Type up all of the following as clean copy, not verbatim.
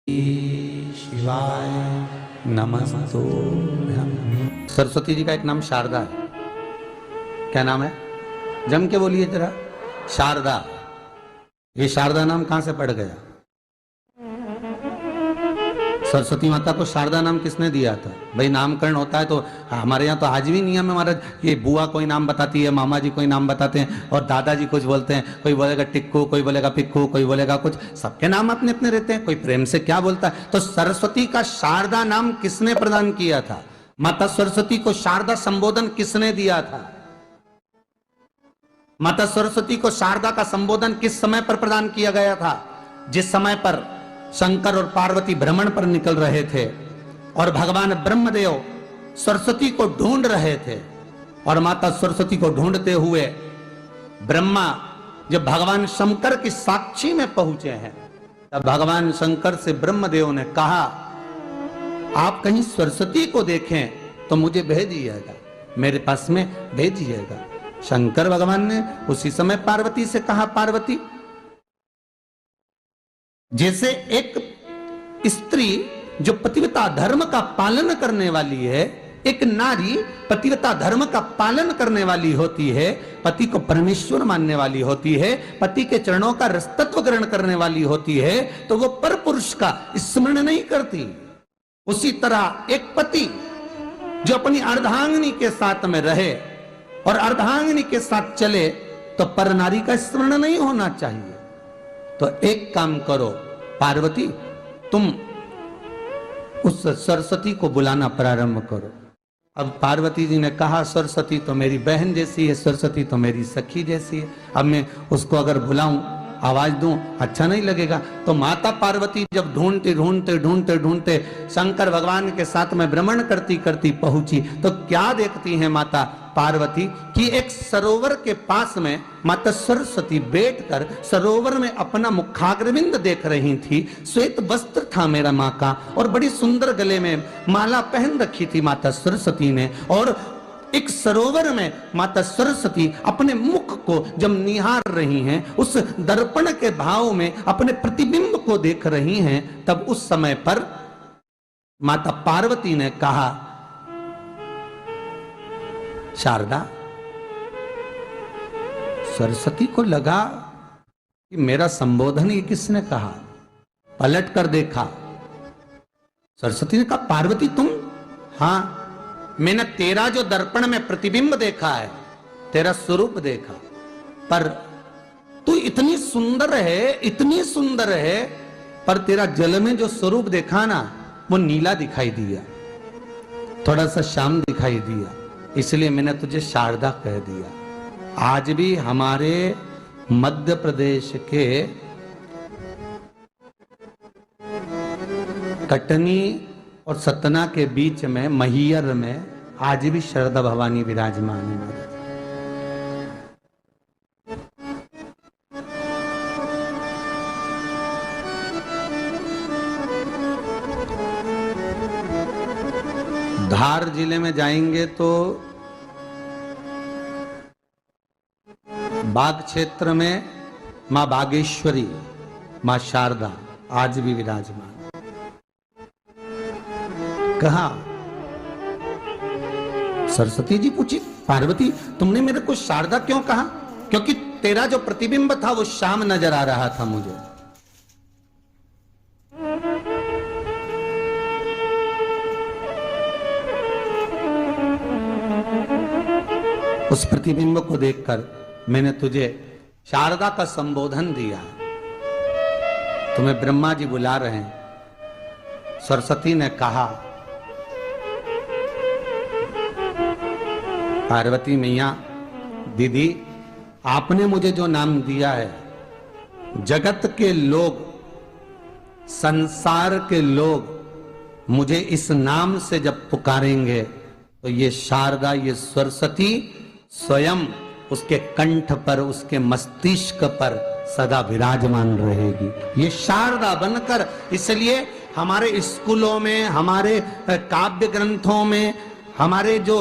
शिवाय नमस्तुभ्यं। सरस्वती जी का एक नाम शारदा है। क्या नाम है? जम के बोलिए जरा। शारदा। ये शारदा नाम कहां से पड़ गया? सरस्वती माता को शारदा नाम किसने दिया था? भाई नामकरण होता है तो हमारे यहाँ तो आज भी नियम है महाराज, ये बुआ कोई नाम बताती है, मामा जी कोई नाम बताते हैं और दादाजी कुछ बोलते हैं। कोई बोलेगा टिक्कू, कोई बोलेगा पिक्कू, कोई बोलेगा कुछ, सबके नाम अपने अपने रहते हैं। कोई प्रेम से क्या बोलता है। तो सरस्वती का शारदा नाम किसने प्रदान किया था? माता सरस्वती को शारदा संबोधन किसने दिया था? माता सरस्वती को शारदा का संबोधन किस समय पर प्रदान किया गया था? जिस समय पर शंकर और पार्वती भ्रमण पर निकल रहे थे और भगवान ब्रह्मदेव सरस्वती को ढूंढ रहे थे और माता सरस्वती को ढूंढते हुए ब्रह्मा जब भगवान शंकर की साक्षी में पहुंचे हैं, तब भगवान शंकर से ब्रह्मदेव ने कहा, आप कहीं सरस्वती को देखें तो मुझे भेजिएगा, मेरे पास में भेजिएगा। शंकर भगवान ने उसी समय पार्वती से कहा, पार्वती, जैसे एक स्त्री जो पतिव्रता धर्म का पालन करने वाली है, एक नारी पतिव्रता धर्म का पालन करने वाली होती है, पति को परमेश्वर मानने वाली होती है, पति के चरणों का रसतत्व ग्रहण करने वाली होती है, तो वो पर पुरुष का स्मरण नहीं करती। उसी तरह एक पति जो अपनी अर्धांगिनी के साथ में रहे और अर्धांगिनी के साथ चले तो पर नारी का स्मरण नहीं होना चाहिए। तो एक काम करो पार्वती, तुम उस सरस्वती को बुलाना प्रारंभ करो। अब पार्वती जी ने कहा, सरस्वती तो मेरी बहन जैसी है, सरस्वती तो मेरी सखी जैसी है, अब मैं उसको अगर बुलाऊं, आवाज दूं, अच्छा नहीं लगेगा। तो माता पार्वती जब ढूंढते ढूंढते ढूंढते ढूंढते शंकर भगवान के साथ में भ्रमण करती करती पहुंची, तो क्या देखती हैं माता पार्वती कि एक सरोवर के पास में माता सरस्वती बैठकर सरोवर में अपना मुखाग्रविंद देख रही थी। श्वेत वस्त्र था मेरा माँ का और बड़ी सुंदर गले में माला पहन रखी थी माता सरस्वती ने, और एक सरोवर में माता सरस्वती अपने मुख को जब निहार रही हैं, उस दर्पण के भाव में अपने प्रतिबिंब को देख रही हैं, तब उस समय पर माता पार्वती ने कहा, शारदा, सरस्वती को लगा कि मेरा संबोधन ये किसने कहा। पलट कर देखा, सरस्वती ने कहा, पार्वती तुम? हाँ, मैंने तेरा जो दर्पण में प्रतिबिंब देखा है, तेरा स्वरूप देखा, पर तू इतनी सुंदर है, इतनी सुंदर है, पर तेरा जल में जो स्वरूप देखा ना, वो नीला दिखाई दिया, थोड़ा सा श्याम दिखाई दिया, इसलिए मैंने तुझे शारदा कह दिया। आज भी हमारे मध्य प्रदेश के कटनी और सतना के बीच में महियर में आज भी शारदा भवानी विराजमान है। धार जिले में जाएंगे तो बाग क्षेत्र में मां बागेश्वरी, मां शारदा आज भी विराजमान। कहा, सरस्वती जी पूछी, पार्वती तुमने मेरे को शारदा क्यों कहा? क्योंकि तेरा जो प्रतिबिंब था वो श्याम नजर आ रहा था मुझे। उस प्रतिबिंब को देखकर मैंने तुझे शारदा का संबोधन दिया। तुम्हें ब्रह्मा जी बुला रहे हैं। सरस्वती ने कहा, पार्वती मैया, दीदी, आपने मुझे जो नाम दिया है, जगत के लोग, संसार के लोग मुझे इस नाम से जब पुकारेंगे तो ये शारदा, ये सरस्वती स्वयं उसके कंठ पर, उसके मस्तिष्क पर सदा विराजमान रहेगी, ये शारदा बनकर। इसलिए हमारे स्कूलों में, हमारे काव्य ग्रंथों में, हमारे जो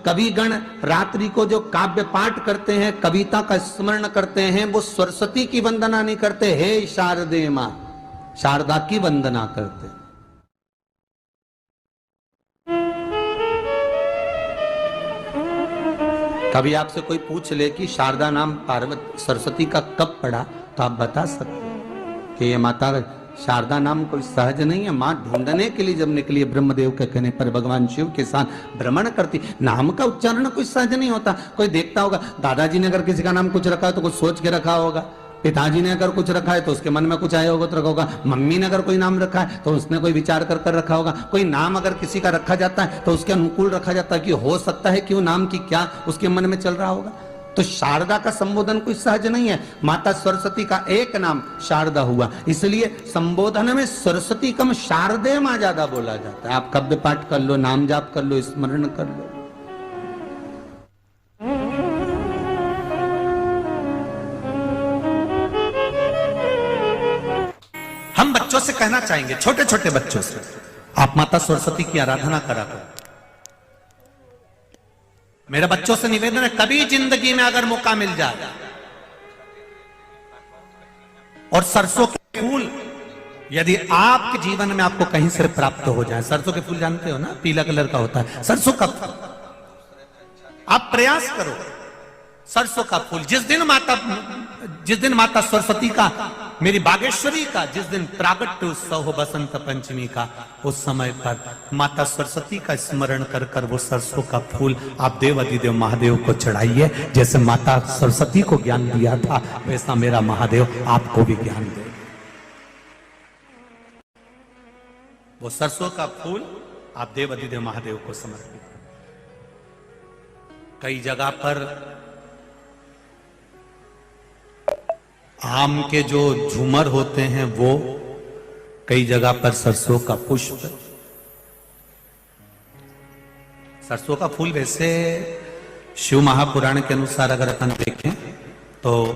कविगण रात्रि को जो काव्य पाठ करते हैं, कविता का स्मरण करते हैं, वो सरस्वती की वंदना नहीं करते, हे शारदे मां, शारदा की वंदना करते। कभी आपसे कोई पूछ ले कि शारदा नाम पार्वती सरस्वती का कब पड़ा, तो आप बता सकते हैं कि ये माता शारदा नाम कोई सहज नहीं है। मां ढूंढने के लिए जब निकली ब्रह्मदेव के कहने पर भगवान शिव के साथ भ्रमण करती। नाम का उच्चारण कोई सहज नहीं होता। कोई देखता होगा, दादाजी ने अगर किसी का नाम कुछ रखा है तो कुछ सोच के रखा होगा, पिताजी ने अगर कुछ रखा है तो उसके मन में कुछ आया होगा तो रखा होगा, मम्मी ने अगर कोई नाम रखा है तो उसने कोई विचार कर कर रखा होगा। कोई नाम अगर किसी का रखा जाता है तो उसके अनुकूल रखा जाता है कि हो सकता है कि वो नाम की क्या उसके मन में चल रहा होगा। तो शारदा का संबोधन कोई सहज नहीं है। माता सरस्वती का एक नाम शारदा हुआ, इसलिए संबोधन में सरस्वती कम शारदे मां ज्यादा बोला जाता है। आप काव्य पाठ कर लो, नाम जाप कर लो, स्मरण कर लो। हम बच्चों से कहना चाहेंगे, छोटे छोटे बच्चों से, आप माता सरस्वती की आराधना करा करो। मेरे बच्चों से निवेदन है, कभी जिंदगी में अगर मौका मिल जाए और सरसों के फूल यदि आपके जीवन में आपको कहीं से प्राप्त हो जाए, सरसों के फूल जानते हो ना, पीला कलर का होता है सरसों का फूल, आप प्रयास करो सरसों का फूल। जिस दिन माता सरस्वती का, मेरी बागेश्वरी का जिस दिन प्रागट्य उत्सव हो बसंत पंचमी का, उस समय पर माता सरस्वती का स्मरण कर कर वो सरसों का फूल आप देव अधिदेव महादेव को चढ़ाइए। जैसे माता सरस्वती को ज्ञान दिया था वैसा मेरा महादेव आपको भी ज्ञान दे। वो सरसों का फूल आप देव अधिदेव महादेव को समर्पित। कई जगह पर आम के जो झूमर होते हैं वो, कई जगह पर सरसों का पुष्प, सरसों का फूल वैसे शिव महापुराण के अनुसार अगर अपन देखें तो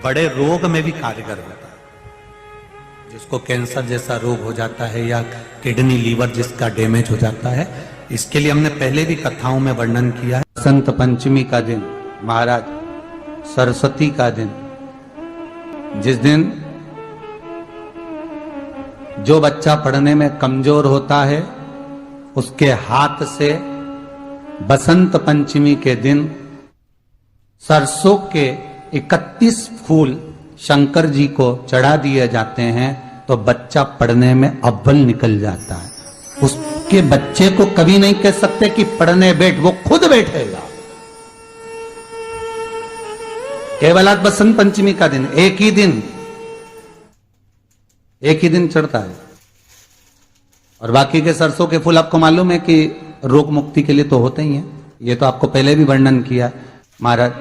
बड़े रोग में भी कारगर होता है। जिसको कैंसर जैसा रोग हो जाता है या किडनी लीवर जिसका डैमेज हो जाता है, इसके लिए हमने पहले भी कथाओं में वर्णन किया है। बसंत पंचमी का दिन, महाराज सरस्वती का दिन, जिस दिन जो बच्चा पढ़ने में कमजोर होता है उसके हाथ से बसंत पंचमी के दिन सरसों के 31 फूल शंकर जी को चढ़ा दिए जाते हैं तो बच्चा पढ़ने में अव्वल निकल जाता है। उसके बच्चे को कभी नहीं कह सकते कि पढ़ने बैठ, वो खुद बैठेगा। केवल आज बसंत पंचमी का दिन, एक ही दिन चढ़ता है। और बाकी के सरसों के फूल आपको मालूम है कि रोग मुक्ति के लिए तो होते ही हैं। ये तो आपको पहले भी वर्णन किया महाराज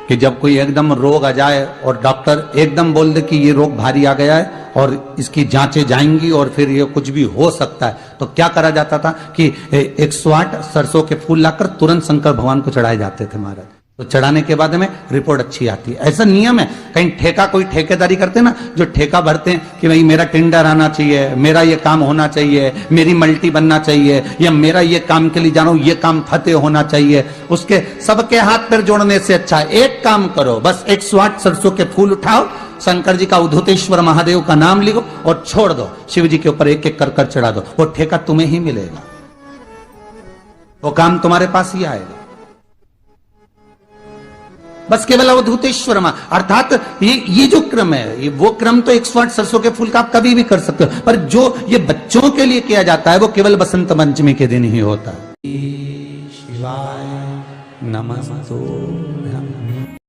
कि जब कोई एकदम रोग आ जाए और डॉक्टर एकदम बोल दे कि ये रोग भारी आ गया है और इसकी जांचें जाएंगी और फिर ये कुछ भी हो सकता है, तो क्या करा जाता था कि 108 सरसों के फूल लाकर तुरंत शंकर भगवान को चढ़ाए जाते थे महाराज। तो चढ़ाने के बाद में रिपोर्ट अच्छी आती है। ऐसा नियम है। कहीं ठेका, कोई ठेकेदारी करते हैं ना, जो ठेका भरते हैं कि भाई मेरा टेंडर आना चाहिए, मेरा ये काम होना चाहिए, मेरी मल्टी बनना चाहिए, या मेरा ये काम के लिए जानो ये काम फतेह होना चाहिए, उसके सबके हाथ पैर जोड़ने से अच्छा एक काम करो, बस 108 सरसों के फूल उठाओ, शंकर जी का उद्धतेश्वर महादेव का नाम लिखो और छोड़ दो, शिव जी के ऊपर एक एक कर कर चढ़ा दो, वो ठेका तुम्हें ही मिलेगा, वो काम तुम्हारे पास ही आएगा। बस केवल अवधूतेश्वर मां, अर्थात ये जो क्रम है, ये वो क्रम तो 108 सरसों के फूल का आप कभी भी कर सकते हो, पर जो ये बच्चों के लिए किया जाता है वो केवल बसंत पंचमी के दिन ही होता है। शिवाय नमस्तु।